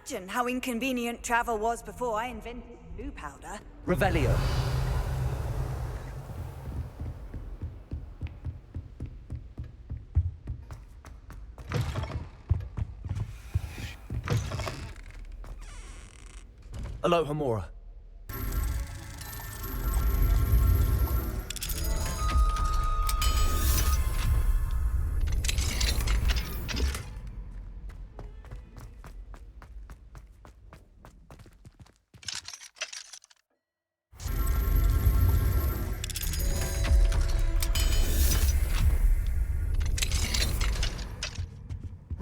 imagine how inconvenient travel was before I invented blue powder. Revelio. Aloha Mora.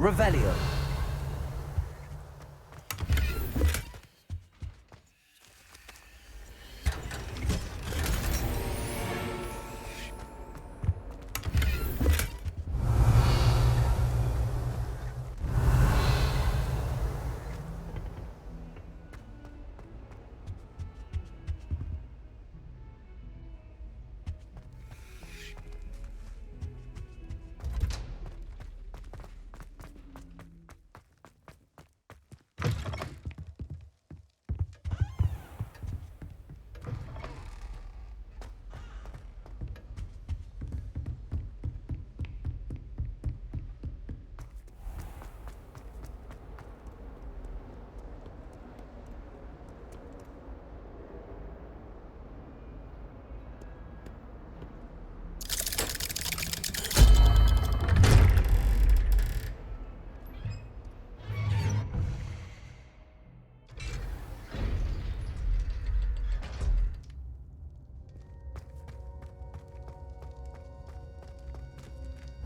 Revelio.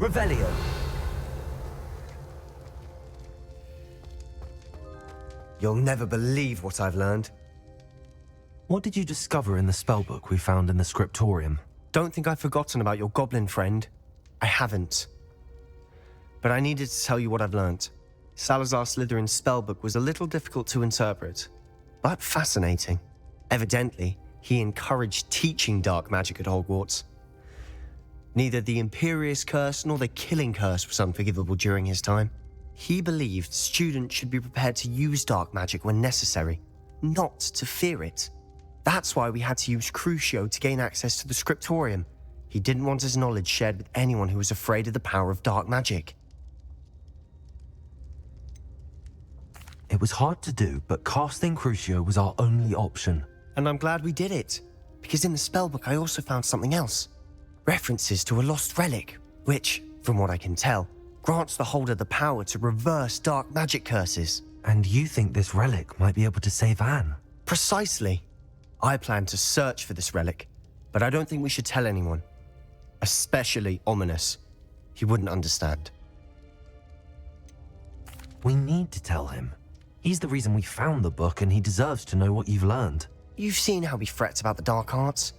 Revelio. You'll never believe what I've learned. What did you discover in the spellbook we found in the scriptorium? Don't think I've forgotten about your goblin friend. I haven't. But I needed to tell you what I've learnt. Salazar Slytherin's spellbook was a little difficult to interpret, but fascinating. Evidently, he encouraged teaching dark magic at Hogwarts. Neither the Imperious Curse nor the Killing Curse was unforgivable during his time. He believed students should be prepared to use dark magic when necessary, not to fear it. That's why we had to use Crucio to gain access to the scriptorium. He didn't want his knowledge shared with anyone who was afraid of the power of dark magic. It was hard to do, but casting Crucio was our only option. And I'm glad we did it, because in the spellbook I also found something else. References to a lost relic, which, from what I can tell, grants the holder the power to reverse dark magic curses. And you think this relic might be able to save Anne? Precisely. I plan to search for this relic, but I don't think we should tell anyone. Especially Ominous. He wouldn't understand. We need to tell him. He's the reason we found the book, and he deserves to know what you've learned. You've seen how he frets about the dark arts.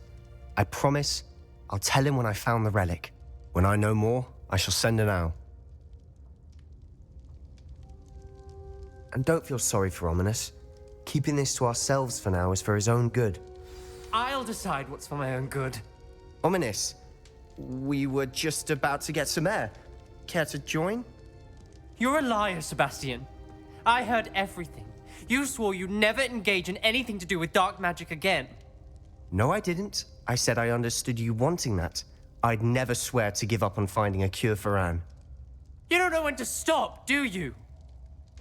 I promise I'll tell him when I found the relic. When I know more, I shall send an owl. And don't feel sorry for Ominous. Keeping this to ourselves for now is for his own good. I'll decide what's for my own good. Ominous, we were just about to get some air. Care to join? You're a liar, Sebastian. I heard everything. You swore you'd never engage in anything to do with dark magic again. No, I didn't. I said I understood you wanting that. I'd never swear to give up on finding a cure for Anne. You don't know when to stop, do you?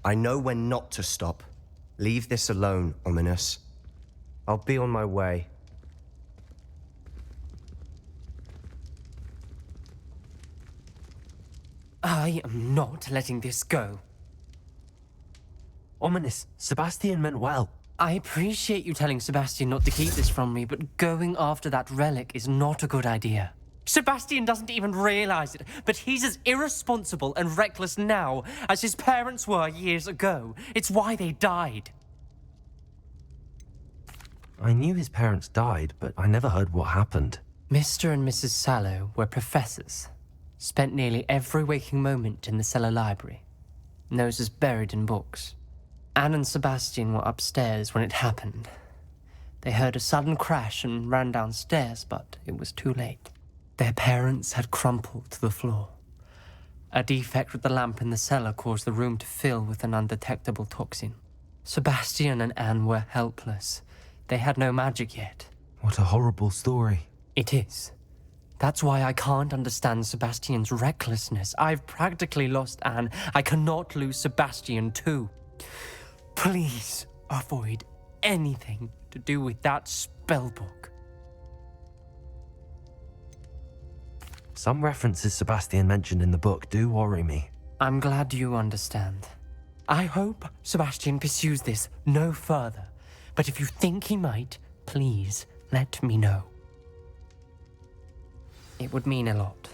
I know when not to stop. Leave this alone, Ominous. I'll be on my way. I am not letting this go. Ominous, Sebastian meant well. I appreciate you telling Sebastian not to keep this from me, but going after that relic is not a good idea. Sebastian doesn't even realize it, but he's as irresponsible and reckless now as his parents were years ago. It's why they died. I knew his parents died, but I never heard what happened. Mr. and Mrs. Sallow were professors. Spent nearly every waking moment in the cellar library. Noses buried in books. Anne and Sebastian were upstairs when it happened. They heard a sudden crash and ran downstairs, but it was too late. Their parents had crumpled to the floor. A defect with the lamp in the cellar caused the room to fill with an undetectable toxin. Sebastian and Anne were helpless. They had no magic yet. What a horrible story. It is. That's why I can't understand Sebastian's recklessness. I've practically lost Anne. I cannot lose Sebastian too. Please avoid anything to do with that spellbook. Some references Sebastian mentioned in the book do worry me. I'm glad you understand. I hope Sebastian pursues this no further. But if you think he might, please let me know. It would mean a lot.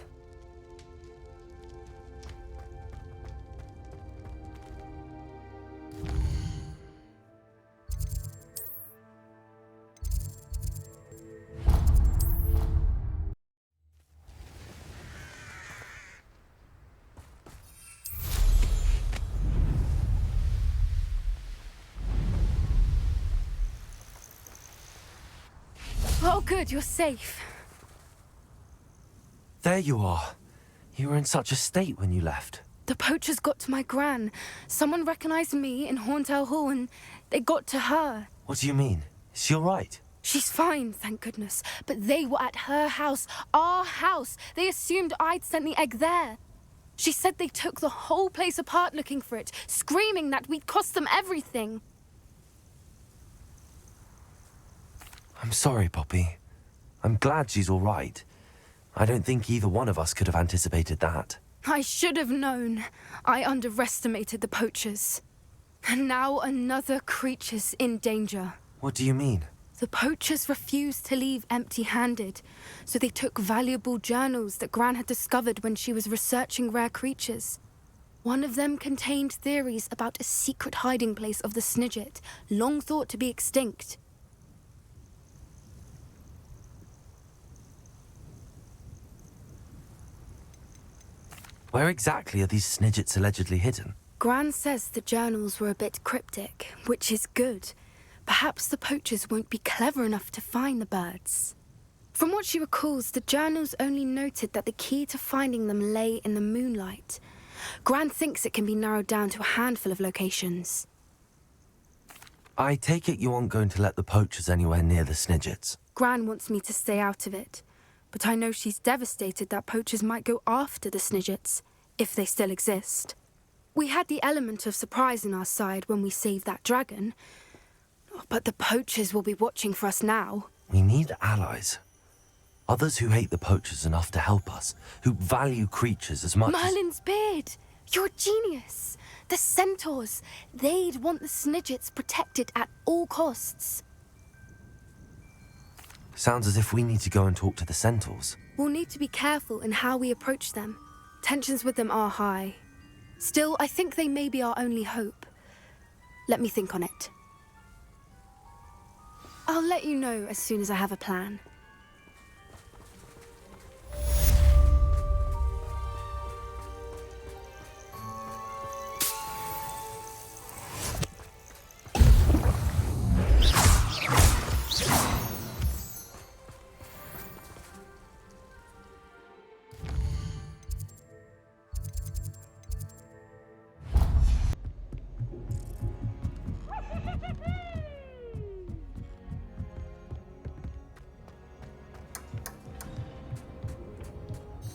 Oh, good, you're safe. There you are. You were in such a state when you left. The poachers got to my gran. Someone recognized me in Horntail Hall and they got to her. What do you mean? Is she all right? She's fine, thank goodness. But they were at her house, our house. They assumed I'd sent the egg there. She said they took the whole place apart looking for it, screaming that we'd cost them everything. I'm sorry, Poppy. I'm glad she's all right. I don't think either one of us could have anticipated that. I should have known. I underestimated the poachers. And now another creature's in danger. What do you mean? The poachers refused to leave empty-handed, so they took valuable journals that Gran had discovered when she was researching rare creatures. One of them contained theories about a secret hiding place of the Snidget, long thought to be extinct. Where exactly are these Snidgets allegedly hidden? Gran says the journals were a bit cryptic, which is good. Perhaps the poachers won't be clever enough to find the birds. From what she recalls, the journals only noted that the key to finding them lay in the moonlight. Gran thinks it can be narrowed down to a handful of locations. I take it you aren't going to let the poachers anywhere near the Snidgets. Gran wants me to stay out of it, but I know she's devastated that poachers might go after the Snidgets, if they still exist. We had the element of surprise on our side when we saved that dragon, but the poachers will be watching for us now. We need allies. Others who hate the poachers enough to help us, who value creatures as much Merlin's beard! You're a genius! The centaurs! They'd want the Snidgets protected at all costs. Sounds as if we need to go and talk to the centaurs. We'll need to be careful in how we approach them. Tensions with them are high. Still, I think they may be our only hope. Let me think on it. I'll let you know as soon as I have a plan.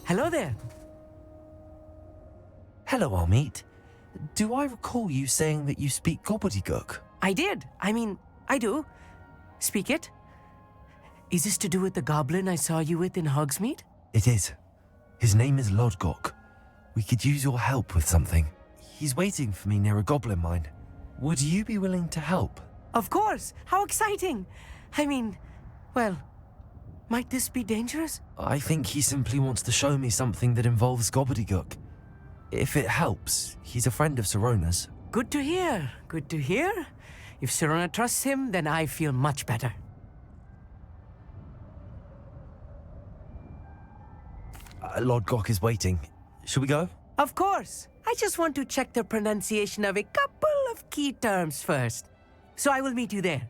Hello there. Hello, Hogsmeade. Do I recall you saying that you speak gobbledygook? I did. I do. Speak it. Is this to do with the goblin I saw you with in Hogsmeade? It is. His name is Lodgok. We could use your help with something. He's waiting for me near a goblin mine. Would you be willing to help? Of course. How exciting. Well, might this be dangerous? I think he simply wants to show me something that involves gobbledygook. If it helps, he's a friend of Sirona's. Good to hear. Good to hear. If Sirona trusts him, then I feel much better. Lodgok is waiting. Should we go? Of course. I just want to check the pronunciation of a couple of key terms first. So I will meet you there.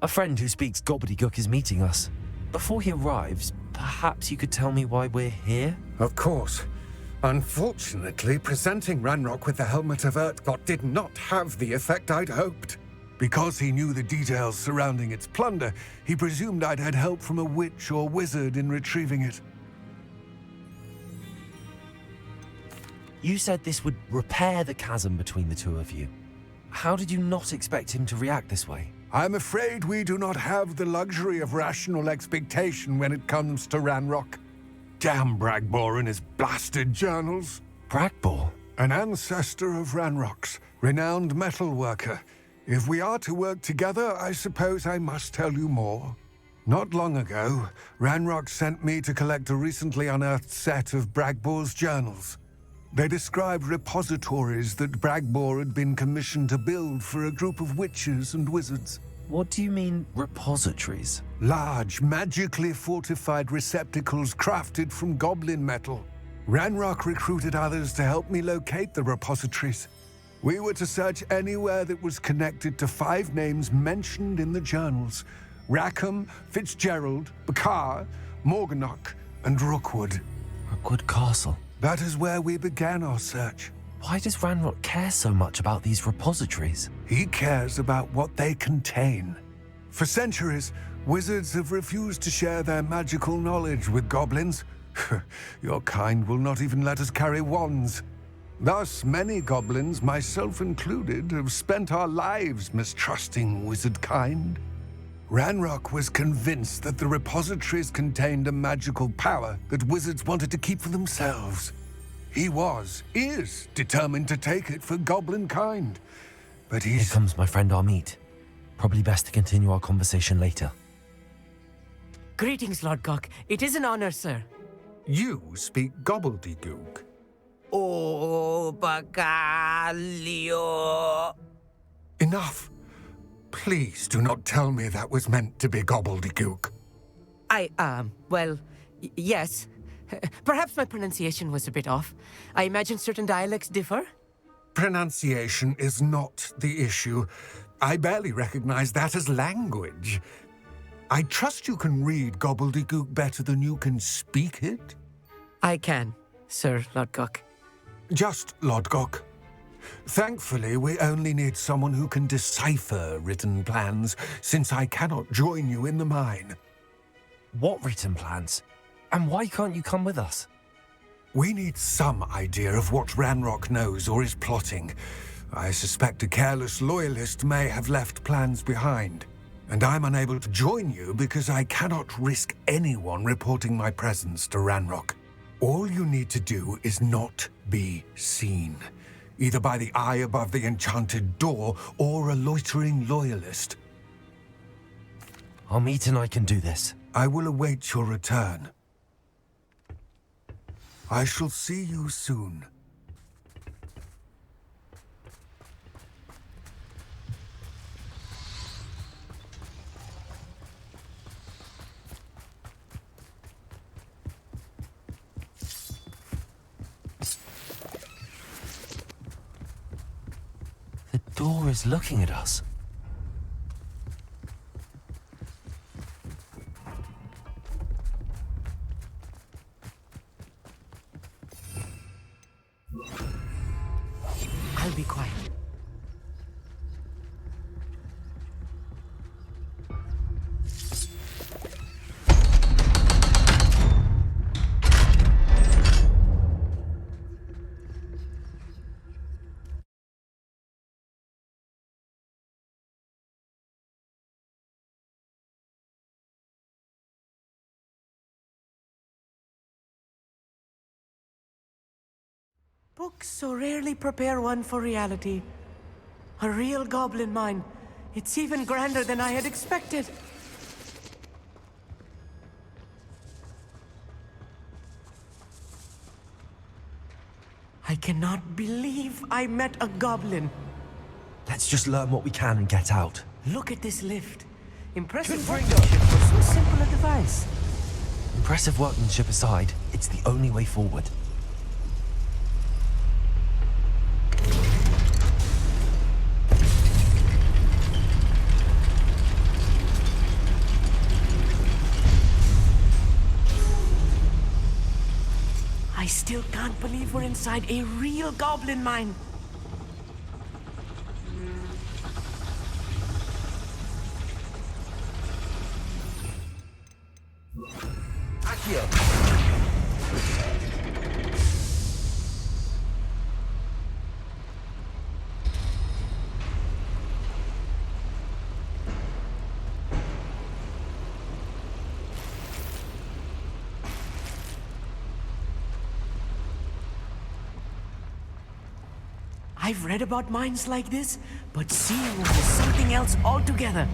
A friend who speaks gobbledygook is meeting us. Before he arrives, perhaps you could tell me why we're here? Of course. Unfortunately, presenting Ranrock with the Helmet of Urtkot did not have the effect I'd hoped. Because he knew the details surrounding its plunder, he presumed I'd had help from a witch or wizard in retrieving it. You said this would repair the chasm between the two of you. How did you not expect him to react this way? I'm afraid we do not have the luxury of rational expectation when it comes to Ranrock. Damn Bragbor and his blasted journals. Bragbor? An ancestor of Ranrock's, renowned metalworker. If we are to work together, I suppose I must tell you more. Not long ago, Ranrock sent me to collect a recently unearthed set of Bragbor's journals. They described repositories that Bragbor had been commissioned to build for a group of witches and wizards. What do you mean, repositories? Large, magically fortified receptacles crafted from goblin metal. Ranrock recruited others to help me locate the repositories. We were to search anywhere that was connected to 5 names mentioned in the journals: Rackham, Fitzgerald, Bakar, Morganach, and Rookwood. Rookwood Castle. That is where we began our search. Why does Ranrock care so much about these repositories? He cares about what they contain. For centuries, wizards have refused to share their magical knowledge with goblins. Your kind will not even let us carry wands. Thus, many goblins, myself included, have spent our lives mistrusting wizard kind. Ranrock was convinced that the repositories contained a magical power that wizards wanted to keep for themselves. He is determined to take it for goblin kind. But Here comes my friend Hogsmeade. Probably best to continue our conversation later. Greetings, Lord Gok. It is an honor, sir. You speak gobbledygook. Oh, Bacalio. Enough. Please do not tell me that was meant to be gobbledygook. Yes. Perhaps my pronunciation was a bit off. I imagine certain dialects differ. Pronunciation is not the issue. I barely recognize that as language. I trust you can read gobbledygook better than you can speak it? I can, Sir Lord Gok. Just Lodgok. Thankfully, we only need someone who can decipher written plans, since I cannot join you in the mine. What written plans? And why can't you come with us? We need some idea of what Ranrock knows or is plotting. I suspect a careless loyalist may have left plans behind. And I'm unable to join you because I cannot risk anyone reporting my presence to Ranrock. All you need to do is not be seen, either by the eye above the enchanted door or a loitering loyalist. Hogsmeade and I can do this. I will await your return. I shall see you soon. The door is looking at us. I'll be quiet. Books so rarely prepare one for reality. A real goblin mine. It's even grander than I had expected. I cannot believe I met a goblin. Let's just learn what we can and get out. Look at this lift. Impressive workmanship for so simple a device. Impressive workmanship aside, it's the only way forward. can't believe we're inside a real goblin mine. I've read about mines like this, but seeing one is something else altogether.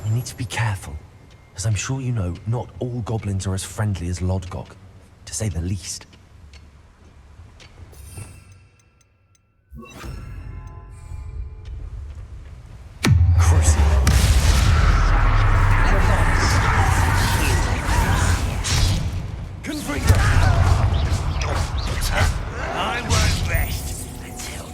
We need to be careful. As I'm sure you know, not all goblins are as friendly as Lodgok, to say the least. I won't rest until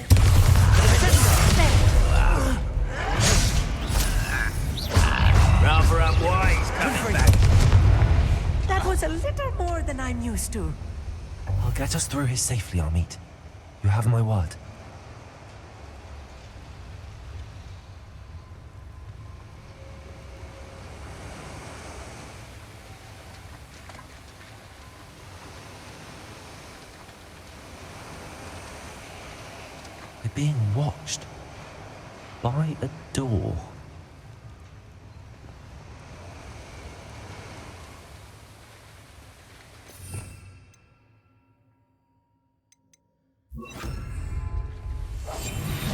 rather unwise coming back. That was a little more than I'm used to. I'll get us through here safely, Amit. You have my word. We're being watched by a door.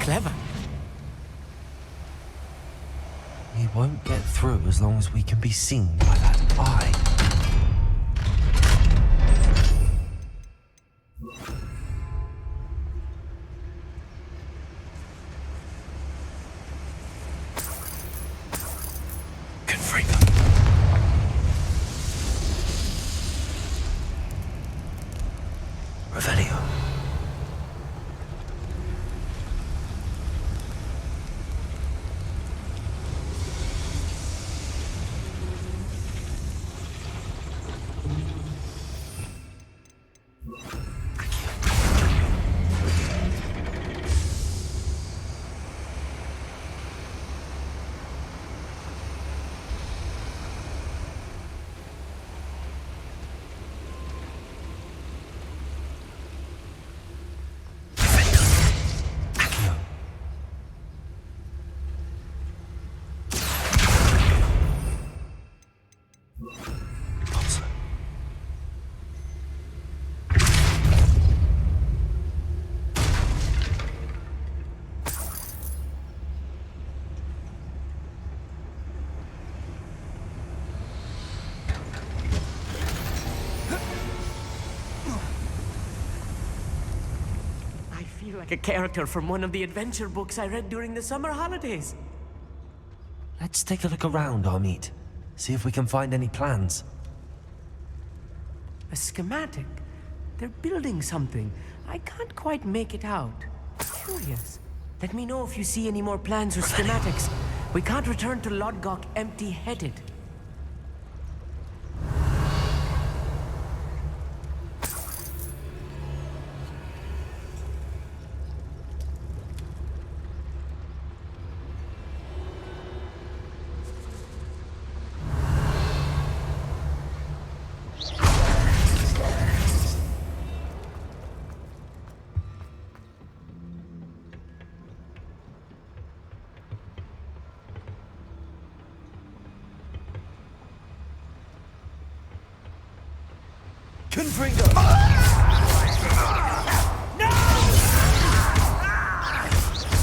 Clever. We won't get through as long as we can be seen by that eye. Revelio. Like a character from one of the adventure books I read during the summer holidays. Let's take a look around, Amit. See if we can find any plans. A schematic. They're building something. I can't quite make it out. Curious. Let me know if you see any more plans or schematics. We can't return to Lodgok empty-headed.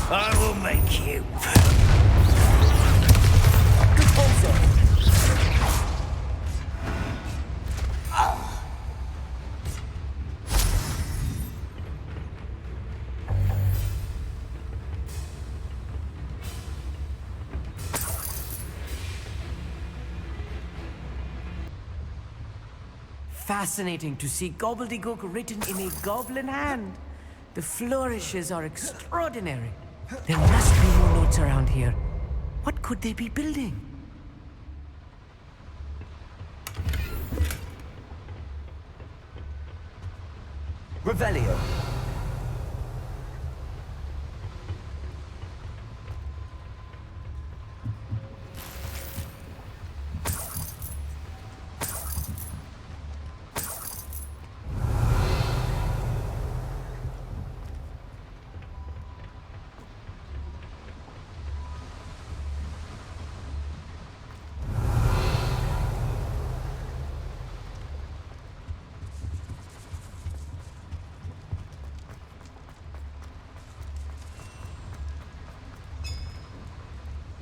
I will make you. Fascinating to see gobbledygook written in a goblin hand. The flourishes are extraordinary. There must be more notes around here. What could they be building? Revelio.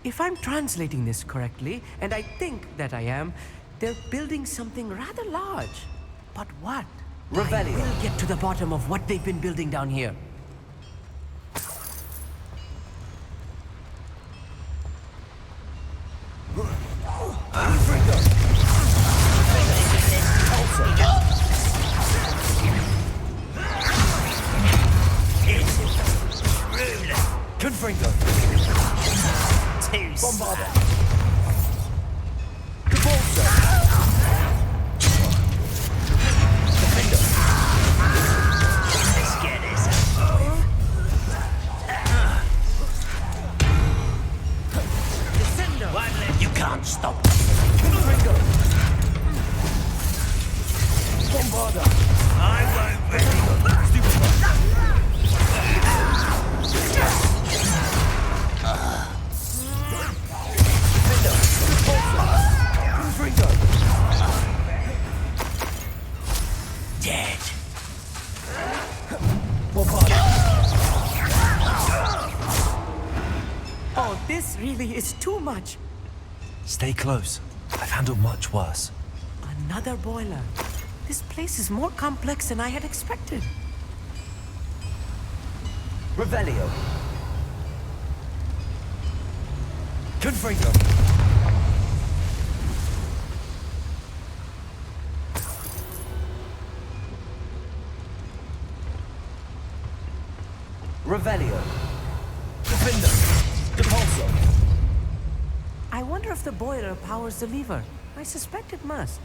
If I'm translating this correctly, and I think that I am, they're building something rather large. But what? Revelio. I will get to the bottom of what they've been building down here. Confringo. Bombarda. Let's get this over with. You can't stop me. Bombarda. I won't ready. Dead. Oh, this really is too much. Stay close. I've handled much worse. Another boiler. This place is more complex than I had expected. Revelio. Confringo. Revelio. Defender. Depulso. I wonder if the boiler powers the lever. I suspect it must.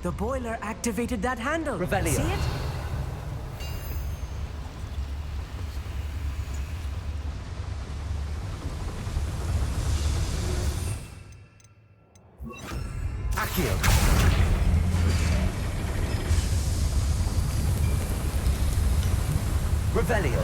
The boiler activated that handle. Revelio. See it? Accio. Revelio.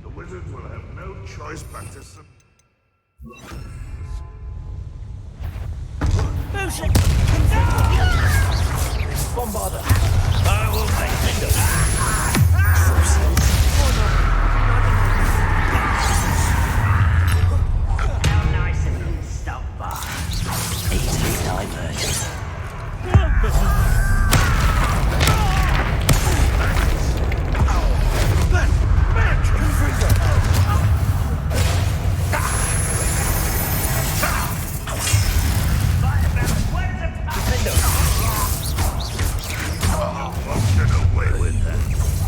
The wizards will have no choice but to sub... Bombarda. I will make it. How nice of you to stop by. Easily diverted.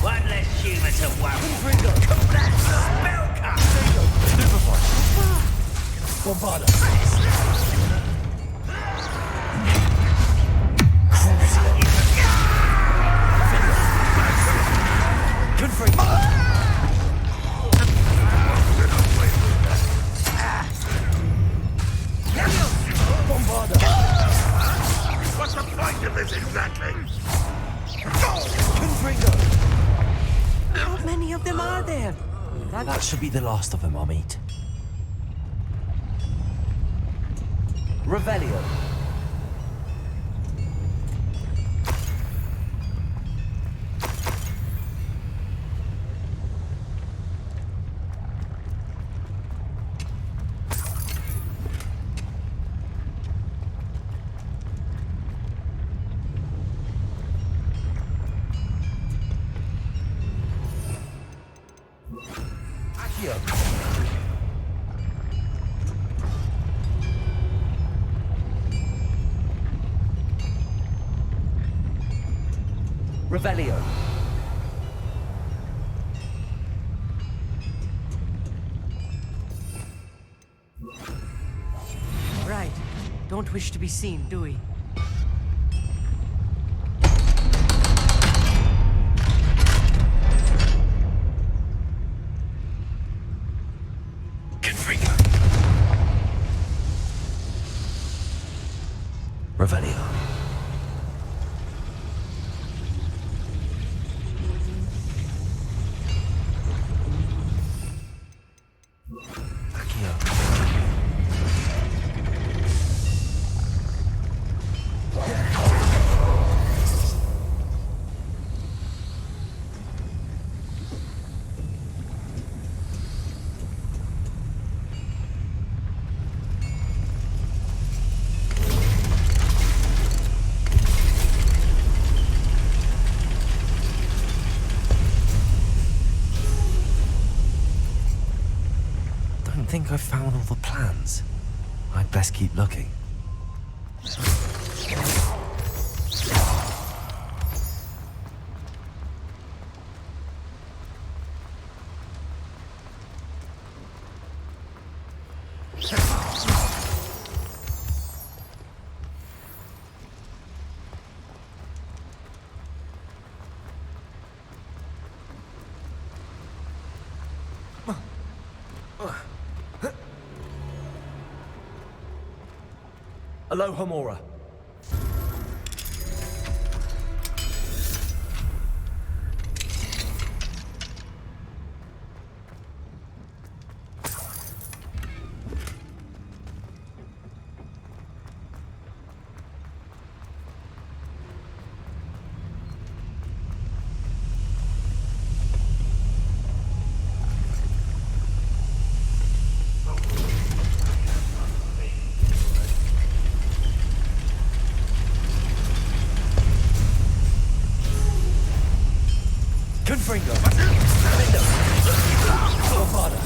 One less human to worry. Bombarda. many of them are there? That should be the last of them, Hogsmeade. Revelio. Accio. Revelio. Right. Don't wish to be seen, do we? Revelio. I think I've found all the plans. I'd best keep looking. Aloha Mora. Confringo. Window. Lopada.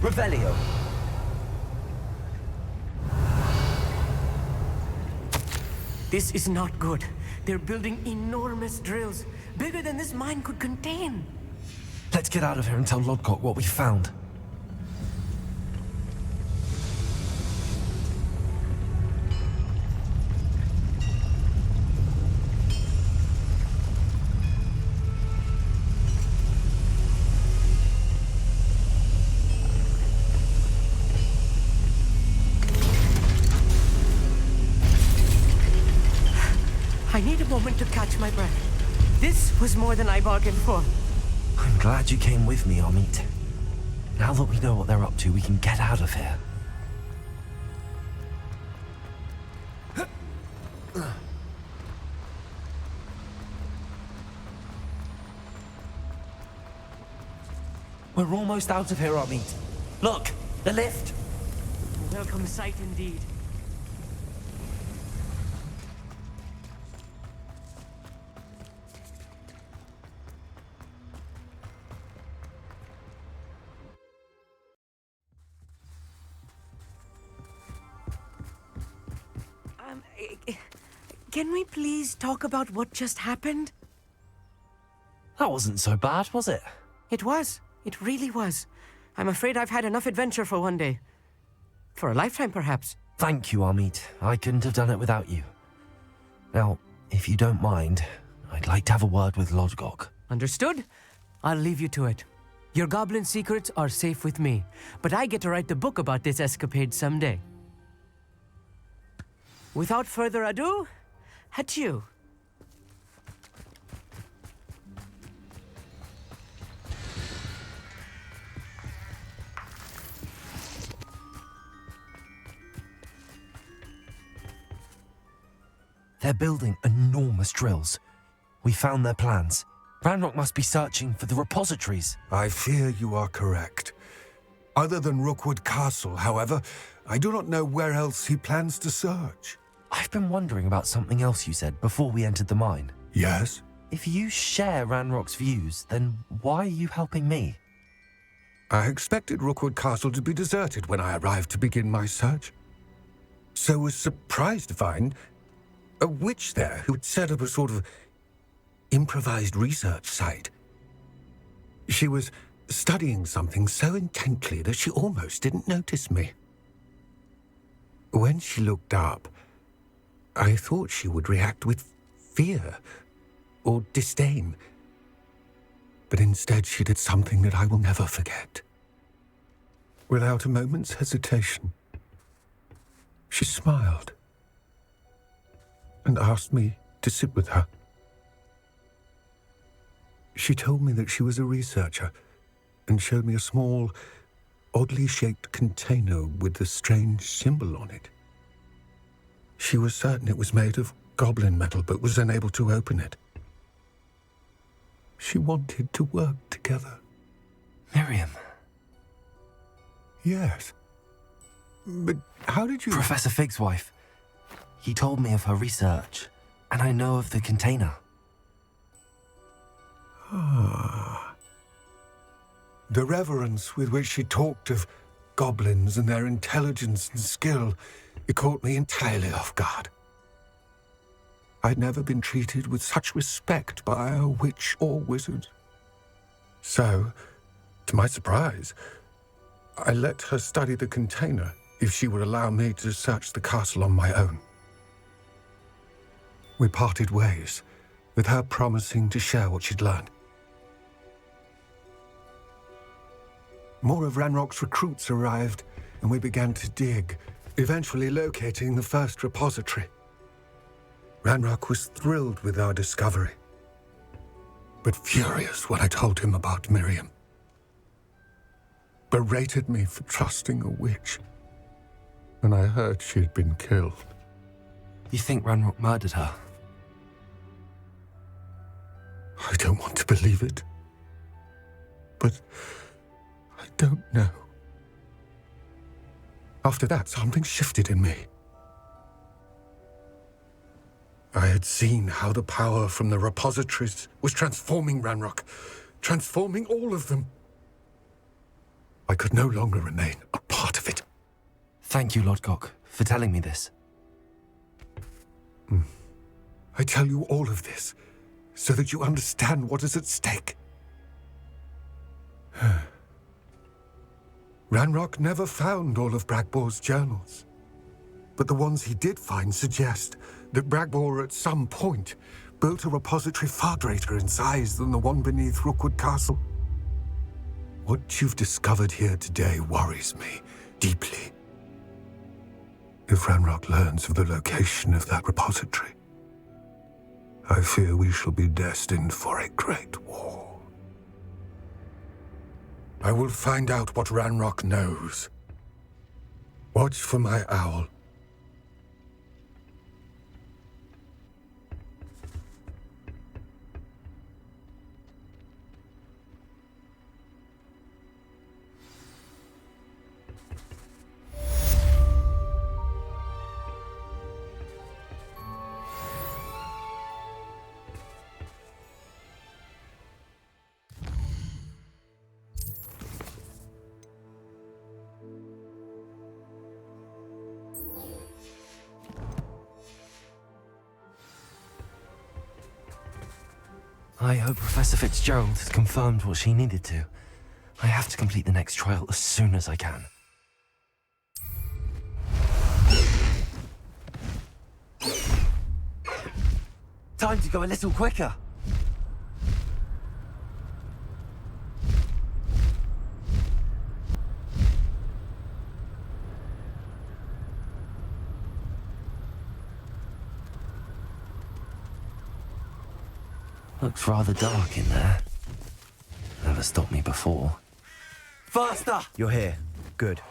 Revelio. This is not good. They're building enormous drills, bigger than this mine could contain. Let's get out of here and tell Lodgok what we found. I need a moment to catch my breath. This was more than I bargained for. I'm glad you came with me, Hogsmeade. Now that we know what they're up to, we can get out of here. We're almost out of here, Hogsmeade. Look, the lift. Welcome sight indeed. Can we please talk about what just happened? That wasn't so bad, was it? It was. It really was. I'm afraid I've had enough adventure for one day. For a lifetime, perhaps. Thank you, Hogsmeade. I couldn't have done it without you. Now, if you don't mind, I'd like to have a word with Lodgok. Understood? I'll leave you to it. Your goblin secrets are safe with me, but I get to write the book about this escapade someday. Without further ado, adieu. They're building enormous drills. We found their plans. Ranrock must be searching for the repositories. I fear you are correct. Other than Rookwood Castle, however, I do not know where else he plans to search. I've been wondering about something else you said before we entered the mine. Yes? If you share Ranrock's views, then why are you helping me? I expected Rookwood Castle to be deserted when I arrived to begin my search. So was surprised to find a witch there who had set up a sort of improvised research site. She was studying something so intently that she almost didn't notice me. When she looked up, I thought she would react with fear or disdain. But instead she did something that I will never forget. Without a moment's hesitation, she smiled and asked me to sit with her. She told me that she was a researcher and showed me a small, oddly shaped container with a strange symbol on it. She was certain it was made of goblin metal, but was unable to open it. She wanted to work together. Miriam. Yes. But how did you... Professor Fig's wife. He told me of her research, and I know of the container. Ah. The reverence with which she talked of goblins and their intelligence and skill, it caught me entirely off guard. I'd never been treated with such respect by a witch or wizard. So, to my surprise, I let her study the container if she would allow me to search the castle on my own. We parted ways, with her promising to share what she'd learned. More of Ranrock's recruits arrived, and we began to dig, eventually locating the first repository. Ranrock was thrilled with our discovery, but furious when I told him about Miriam. Berated me for trusting a witch, and I heard she had been killed. You think Ranrock murdered her? I don't want to believe it, but I don't know. After that, something shifted in me. I had seen how the power from the repositories was transforming Ranrock, transforming all of them. I could no longer remain a part of it. Thank you, Lodgok, for telling me this. I tell you all of this so that you understand what is at stake. Ranrock never found all of Bragbor's journals, but the ones he did find suggest that Bragbor at some point built a repository far greater in size than the one beneath Rookwood Castle. What you've discovered here today worries me deeply. If Ranrock learns of the location of that repository, I fear we shall be destined for a great war. I will find out what Ranrock knows. Watch for my owl. I hope Professor Fitzgerald has confirmed what she needed to. I have to complete the next trial as soon as I can. Time to go a little quicker. Looks rather dark in there. Never stopped me before. Faster! You're here. Good.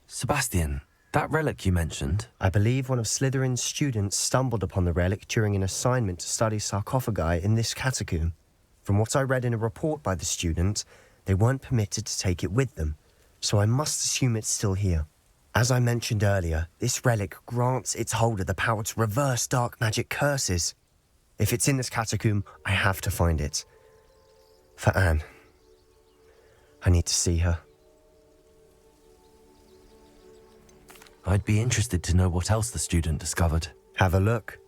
Sebastian, that relic you mentioned, I believe one of Slytherin's students stumbled upon the relic during an assignment to study sarcophagi in this catacomb. From what I read in a report by the student, they weren't permitted to take it with them, so I must assume it's still here. As I mentioned earlier, this relic grants its holder the power to reverse dark magic curses. If it's in this catacomb, I have to find it. For Anne. I need to see her. I'd be interested to know what else the student discovered. Have a look.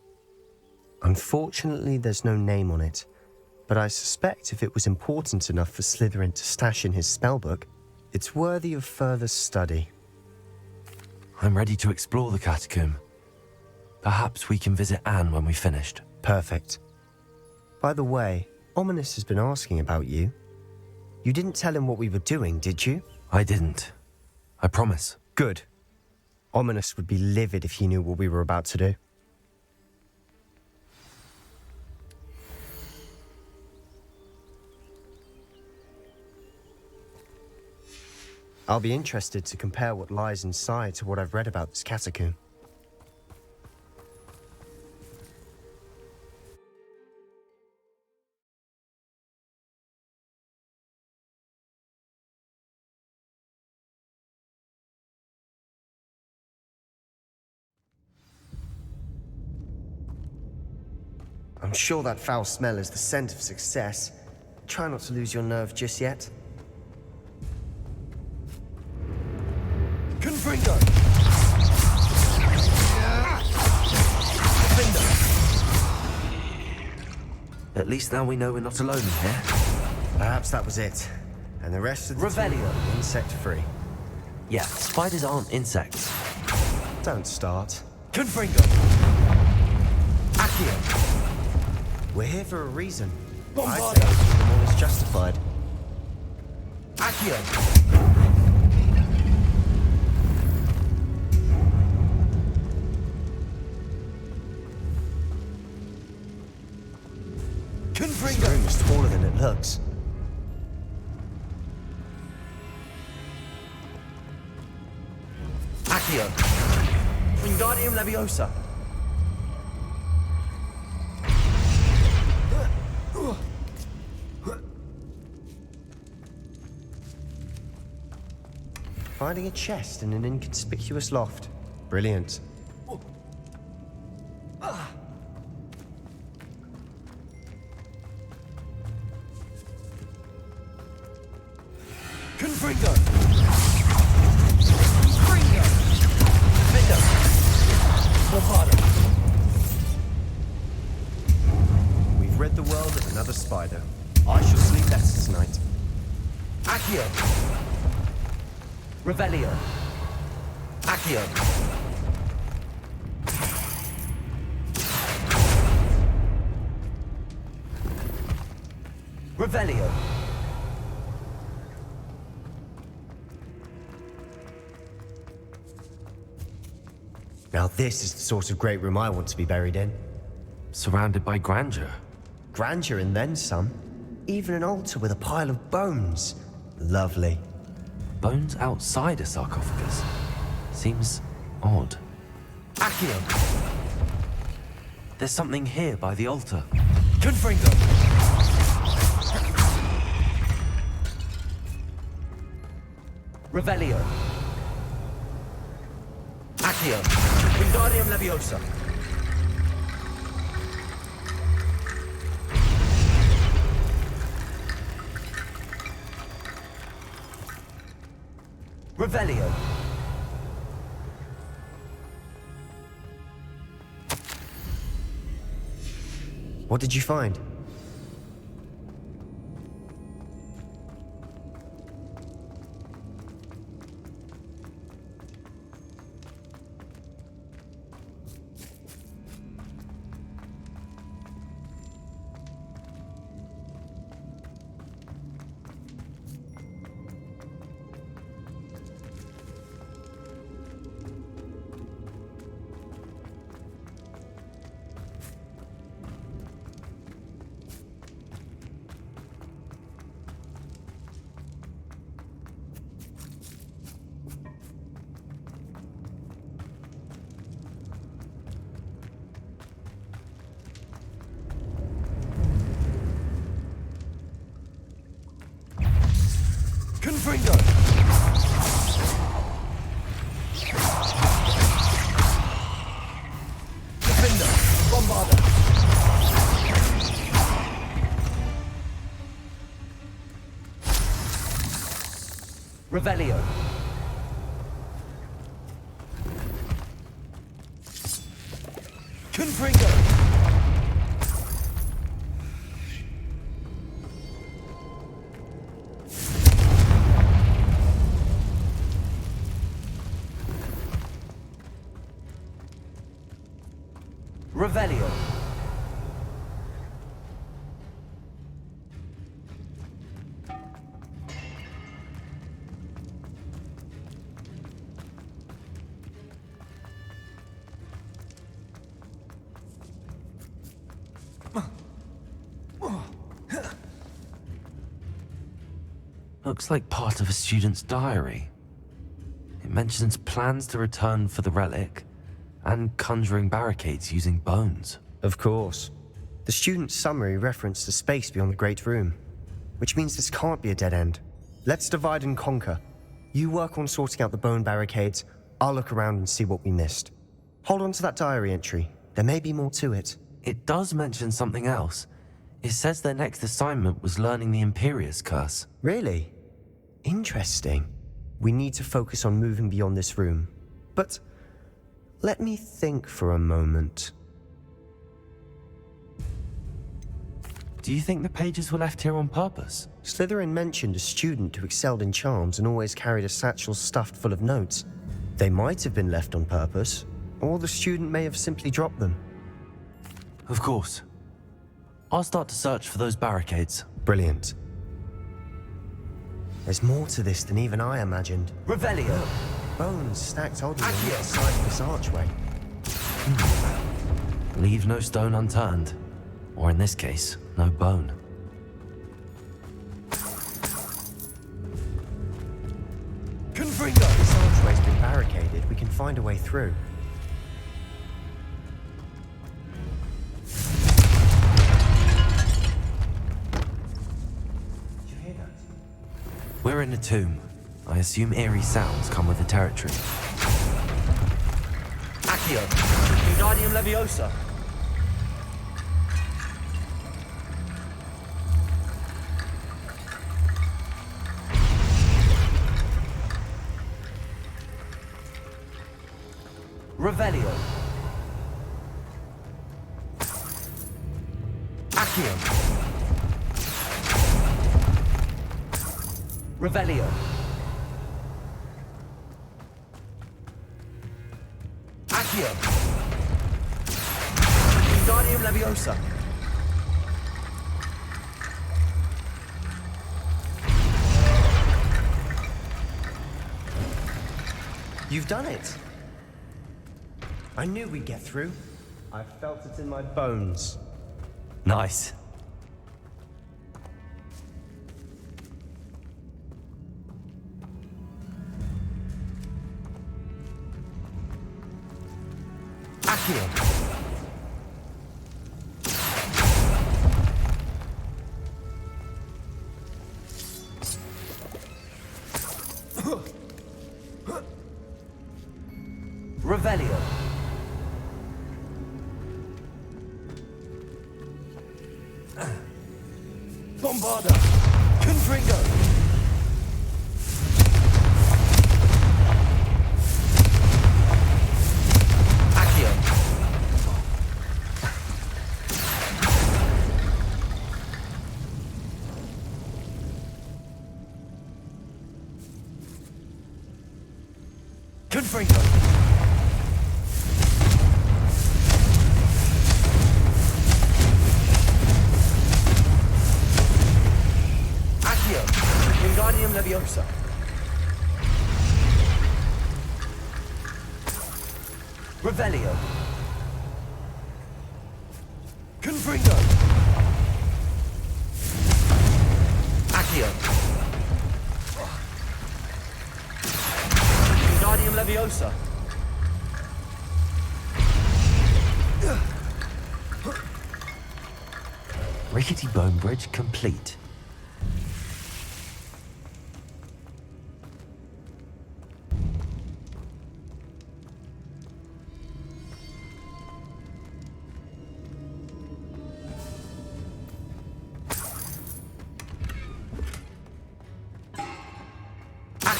Unfortunately, there's no name on it, but I suspect if it was important enough for Slytherin to stash in his spellbook, it's worthy of further study. I'm ready to explore the catacomb. Perhaps we can visit Anne when we've finished. Perfect. By the way, Ominous has been asking about you. You didn't tell him what we were doing, did you? I didn't. I promise. Good. Ominous would be livid if he knew what we were about to do. I'll be interested to compare what lies inside to what I've read about this catacomb. I'm sure that foul smell is the scent of success. Try not to lose your nerve just yet. Confringo! At least now we know we're not alone in here. Perhaps that was it. And the rest of the team Revelio. are insect-free. Yeah, spiders aren't insects. Don't start. Confringo! Accio! We're here for a reason. I Bombarda. say the one is justified. Accio! This Confringo! room is taller than it looks. Accio! Wingardium Leviosa! Finding a chest in an inconspicuous loft. Brilliant. Confringo! Confringo! Defender! Bombarda! We've rid the world of another spider. I shall sleep less tonight. Accio! Revelio! Accio! Revelio! Now this is the sort of great room I want to be buried in. Surrounded by grandeur. Grandeur and then some. Even an altar with a pile of bones. Lovely. Bones outside a sarcophagus. Seems odd. Accio! There's something here by the altar. Confringo! Revelio! Accio! Wingardium Leviosa! Revelio! What did you find? Bombarda. Revelio. Confringo. Revelio. Looks like part of a student's diary. It mentions plans to return for the relic and conjuring barricades using bones. Of course. The student's summary referenced the space beyond the Great Room, which means this can't be a dead end. Let's divide and conquer. You work on sorting out the bone barricades, I'll look around and see what we missed. Hold on to that diary entry. There may be more to it. It does mention something else. It says their next assignment was learning the Imperius Curse. Really? Interesting. We need to focus on moving beyond this room. But let me think for a moment. Do you think the pages were left here on purpose? Slytherin mentioned a student who excelled in charms and always carried a satchel stuffed full of notes. They might have been left on purpose, or the student may have simply dropped them. Of course. I'll start to search for those barricades. Brilliant. There's more to this than even I imagined. Revelio. Bones stacked oddly on the side of this archway. Leave no stone unturned. Or in this case, no bone. Confringo. This archway's been barricaded. We can find a way through. We're in a tomb. I assume eerie sounds come with the territory. Accio. Wingardium Leviosa. Revelio. Accio. Revelio. Accio. Wingardium Leviosa. You've done it. I knew we'd get through. I felt it in my bones. Nice. Accio. Revelio. Bombarda. Confringo. Accio. Confringo. Wingardium Leviosa. Revelio. Confringo. Accio. Wingardium Leviosa. Rickety bone bridge complete.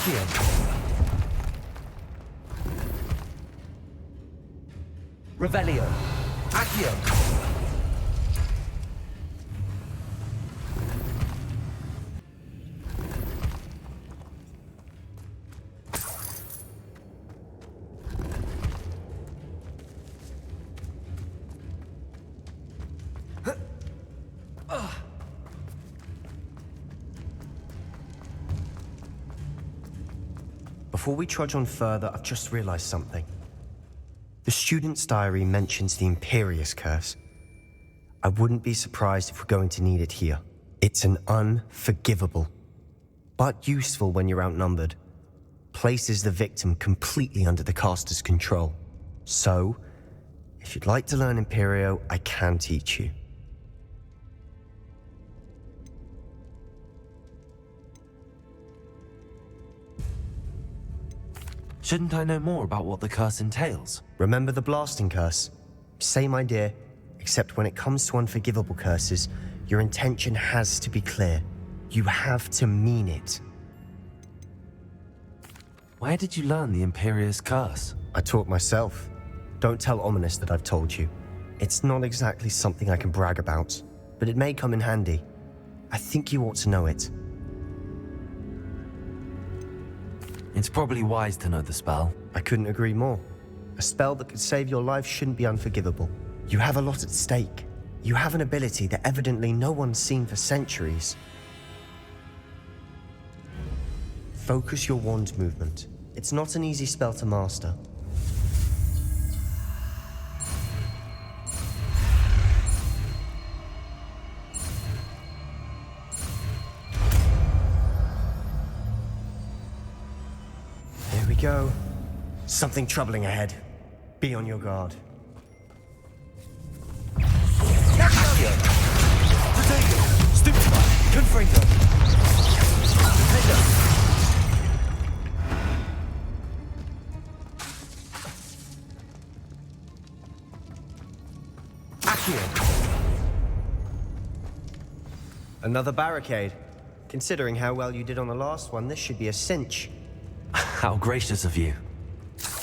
Accio. Revelio. Accio. Before we trudge on further, I've just realized something. The student's diary mentions the Imperious Curse. I wouldn't be surprised if we're going to need it here. It's an unforgivable, but useful when you're outnumbered. Places the victim completely under the caster's control. So, if you'd like to learn Imperio, I can teach you. Shouldn't I know more about what the curse entails? Remember the blasting curse? Same idea, except when it comes to unforgivable curses, your intention has to be clear. You have to mean it. Where did you learn the Imperious Curse? I taught myself. Don't tell Ominous that I've told you. It's not exactly something I can brag about, but it may come in handy. I think you ought to know it. It's probably wise to know the spell. I couldn't agree more. A spell that could save your life shouldn't be unforgivable. You have a lot at stake. You have an ability that evidently no one's seen for centuries. Focus your wand movement. It's not an easy spell to master. Here we go. Something troubling ahead. Be on your guard. Another barricade. Considering how well you did on the last one, this should be a cinch. How gracious of you.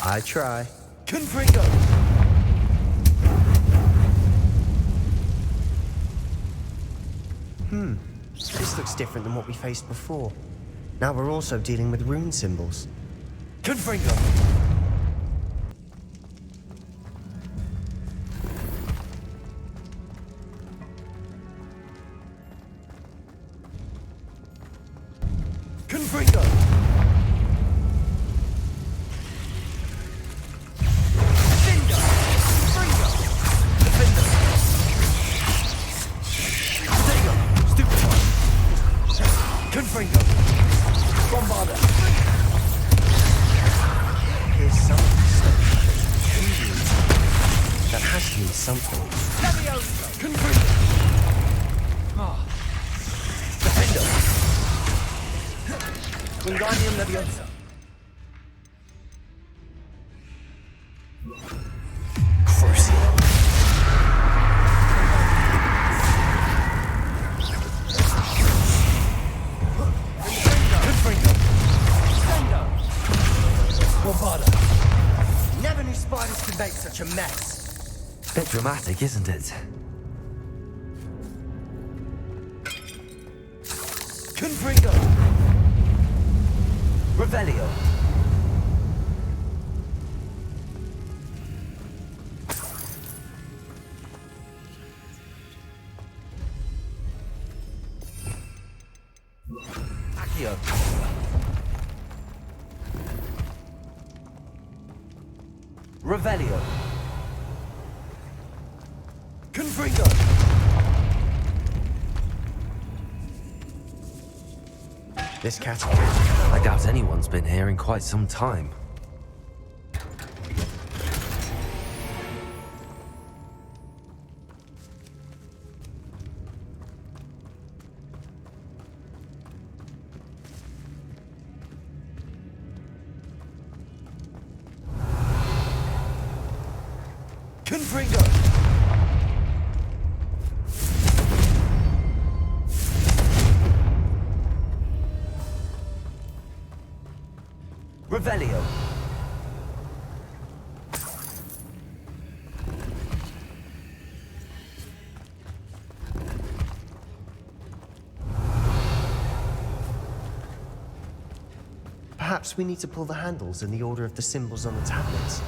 I try. Confringo! This looks different than what we faced before. Now we're also dealing with rune symbols. Confringo! Confringo! Defender! Confringo! Defender! Stego! Stupefy! Confringo! Bombarder! Here's something. That has to mean something. Leviosa! Confringo! Defender! Wingardium Leviosa! Crucio! Confringo! Stendo! Bombarder! Never knew spiders could make such a mess! Bit dramatic, isn't it? Confringo! Revelio! Accio! Revelio! Confringo! This catapult. I doubt anyone's been here in quite some time. Confringo! Revelio. Perhaps we need to pull the handles in the order of the symbols on the tablets.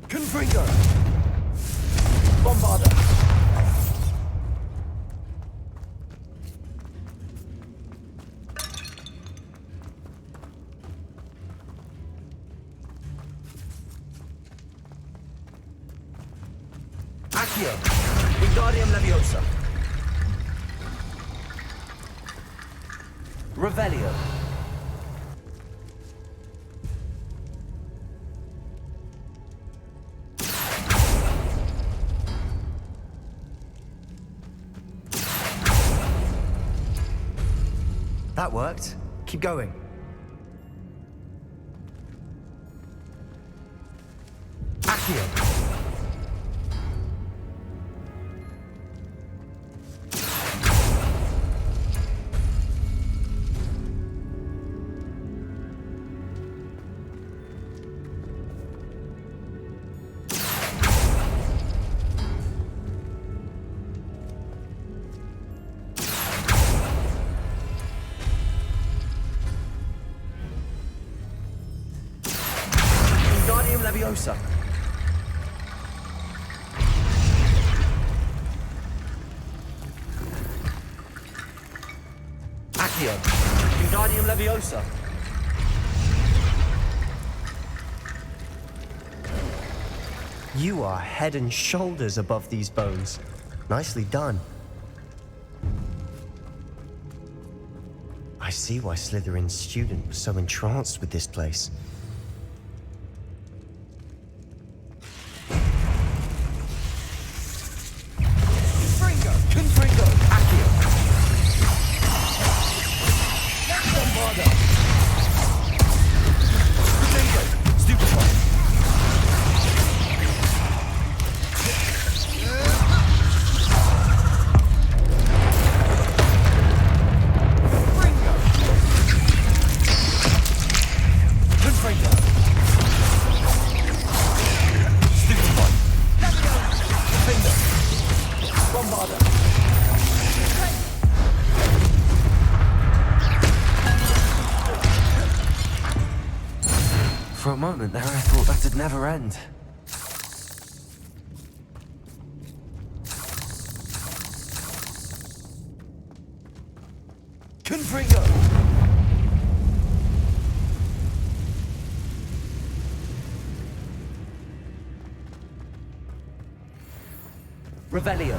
Confringo. Bombarda. Accio. Wingardium Leviosa. Revelio. That worked. Keep going. Accio. Wingardium Leviosa. Accio. Wingardium Leviosa. You are head and shoulders above these bones. Nicely done. I see why Slytherin's student was so entranced with this place. Confringo. Accio. Bombarda. Confringo. Stupefy. Confringo. Stupefy. Confringo. Bombarda. For a moment there, I thought that'd never end. Confringo. Revelio.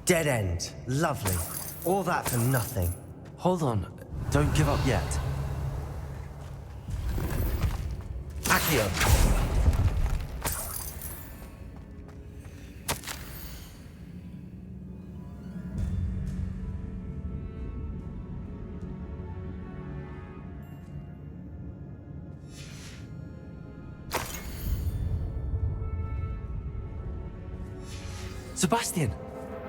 Dead end. Lovely. All that for nothing. Hold on, don't give up yet. Accio. Sebastian!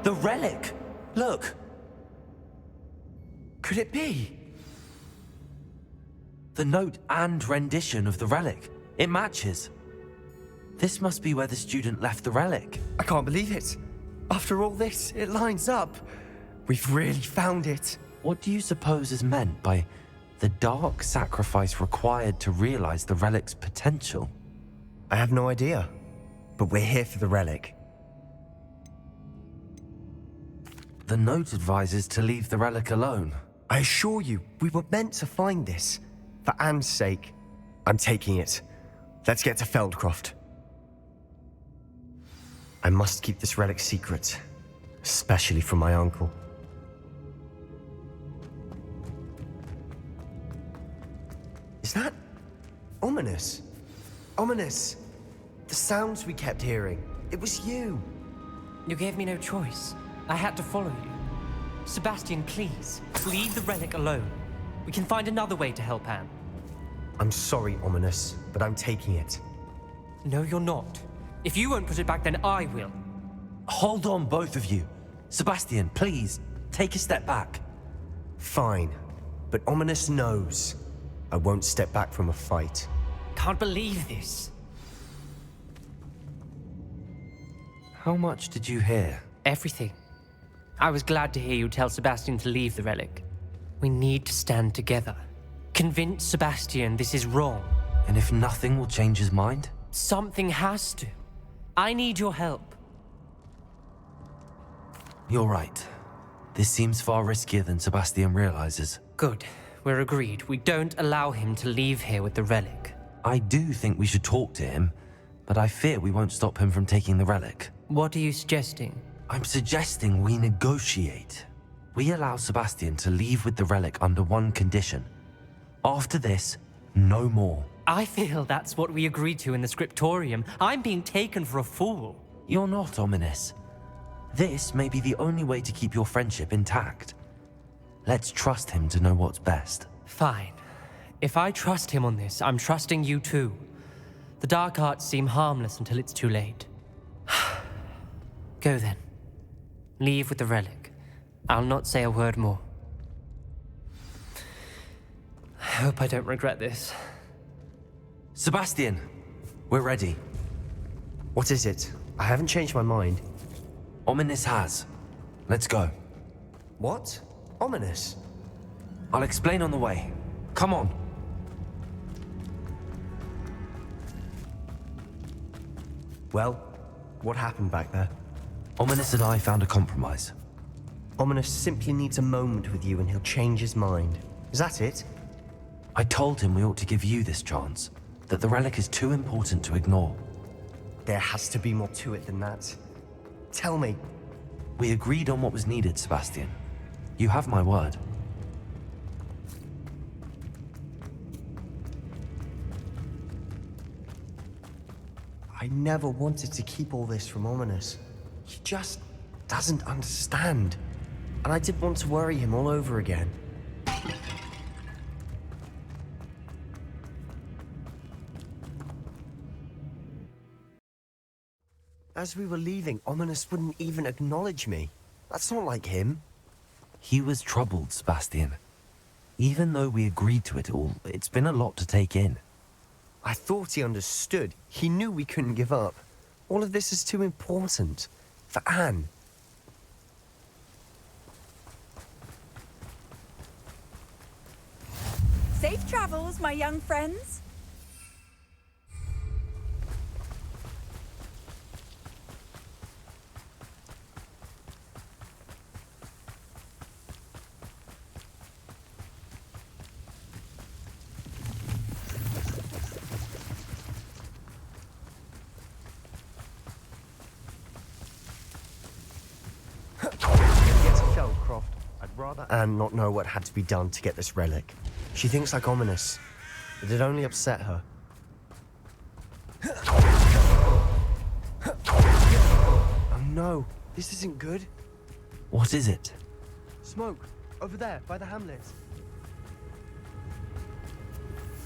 The relic! Look! Could it be? The note and rendition of the relic. It matches. This must be where the student left the relic. I can't believe it. After all this, it lines up. We've really found it. What do you suppose is meant by the dark sacrifice required to realize the relic's potential? I have no idea. But we're here for the relic. The note advises to leave the relic alone. I assure you, we were meant to find this. For Anne's sake. I'm taking it. Let's get to Feldcroft. I must keep this relic secret. Especially from my uncle. Is that ominous? Ominous. The sounds we kept hearing. It was you. You gave me no choice. I had to follow you. Sebastian, please, leave the relic alone. We can find another way to help Anne. I'm sorry, Ominous, but I'm taking it. No, you're not. If you won't put it back, then I will. Hold on, both of you. Sebastian, please, take a step back. Fine. But Ominous knows I won't step back from a fight. Can't believe this. How much did you hear? Everything. I was glad to hear you tell Sebastian to leave the relic. We need to stand together. Convince Sebastian this is wrong. And if nothing will change his mind? Something has to. I need your help. You're right. This seems far riskier than Sebastian realizes. Good. We're agreed. We don't allow him to leave here with the relic. I do think we should talk to him, but I fear we won't stop him from taking the relic. What are you suggesting? I'm suggesting we negotiate. We allow Sebastian to leave with the relic under one condition. After this, no more. I feel that's what we agreed to in the scriptorium. I'm being taken for a fool. You're not, Ominous. This may be the only way to keep your friendship intact. Let's trust him to know what's best. Fine. If I trust him on this, I'm trusting you too. The dark arts seem harmless until it's too late. Go then. Leave with the relic. I'll not say a word more. I hope I don't regret this. Sebastian, we're ready. What is it? I haven't changed my mind. Ominous has. Let's go. What? Ominous? I'll explain on the way. Come on. Well, what happened back there? Ominous and I found a compromise. Ominous simply needs a moment with you and he'll change his mind. Is that it? I told him we ought to give you this chance, that the relic is too important to ignore. There has to be more to it than that. Tell me. We agreed on what was needed, Sebastian. You have my word. I never wanted to keep all this from Ominous. He just doesn't understand. And I didn't want to worry him all over again. As we were leaving, Ominous wouldn't even acknowledge me. That's not like him. He was troubled, Sebastian. Even though we agreed to it all, it's been a lot to take in. I thought he understood. He knew we couldn't give up. All of this is too important. For Anne. Safe travels, my young friends. I'd rather Anne not know what had to be done to get this relic. She thinks like Ominous, but it only upset her. Oh no, this isn't good. What is it? Smoke, over there, by the hamlet.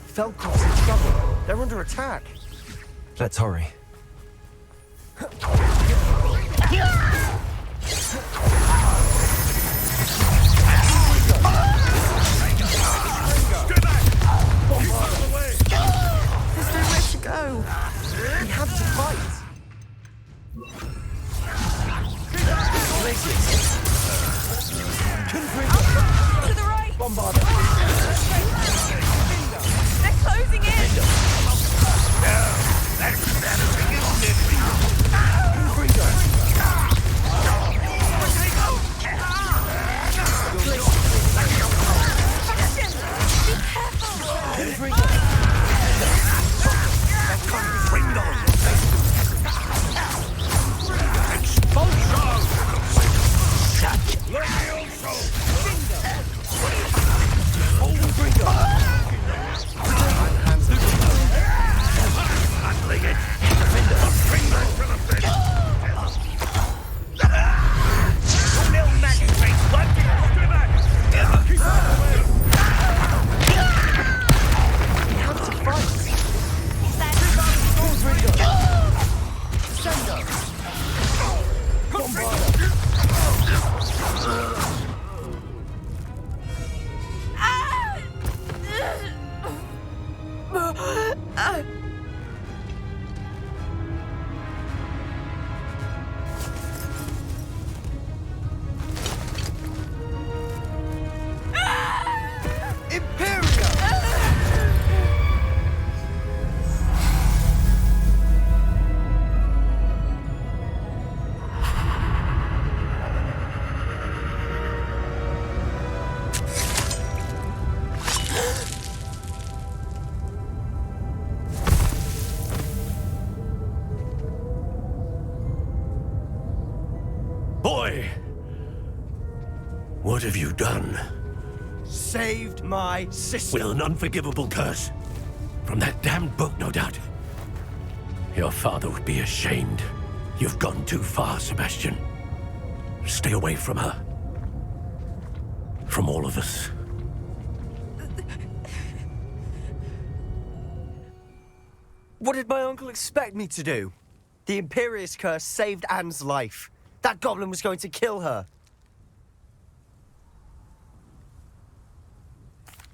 Felkoff's in trouble. They're under attack. Let's hurry. There's nowhere to go. We have to fight. To the right. They're closing in. Boy! What have you done? Saved my sister. With an unforgivable curse. From that damned book, no doubt. Your father would be ashamed. You've gone too far, Sebastian. Stay away from her. From all of us. What did my uncle expect me to do? The Imperious curse saved Anne's life. That goblin was going to kill her.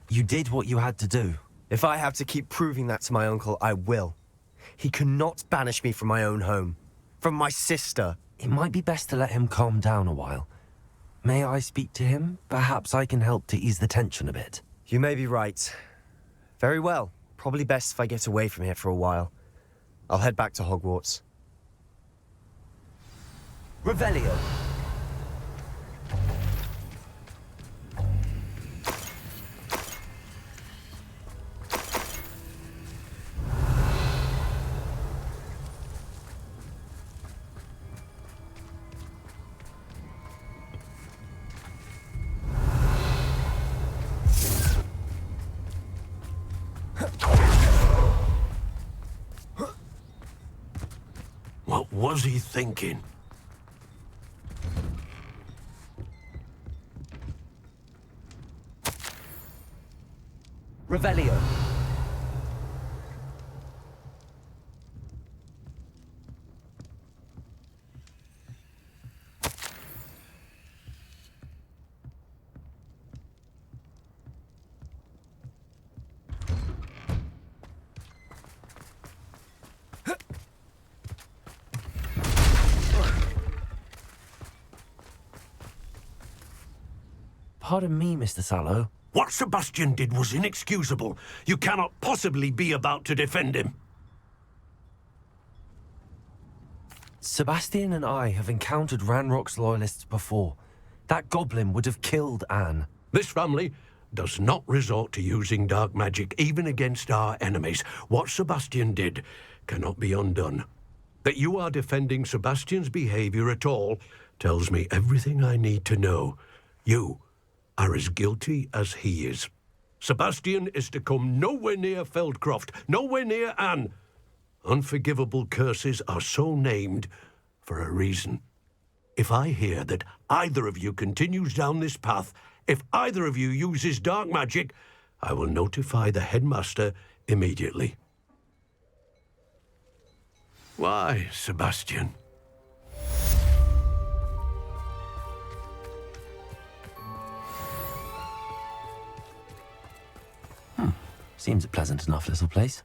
You did what you had to do. If I have to keep proving that to my uncle, I will. He cannot banish me from my own home. From my sister. It might be best to let him calm down a while. May I speak to him? Perhaps I can help to ease the tension a bit. You may be right. Very well. Probably best if I get away from here for a while. I'll head back to Hogwarts. Revelio. What was he thinking? Revelio. Pardon me, Mr. Sallow. What Sebastian did was inexcusable. You cannot possibly be about to defend him. Sebastian and I have encountered Ranrock's loyalists before. That goblin would have killed Anne. This family does not resort to using dark magic even against our enemies. What Sebastian did cannot be undone. That you are defending Sebastian's behavior at all tells me everything I need to know. You are as guilty as he is. Sebastian is to come nowhere near Feldcroft, nowhere near Anne. Unforgivable curses are so named for a reason. If I hear that either of you continues down this path, if either of you uses dark magic, I will notify the headmaster immediately. Why, Sebastian? Seems a pleasant enough little place.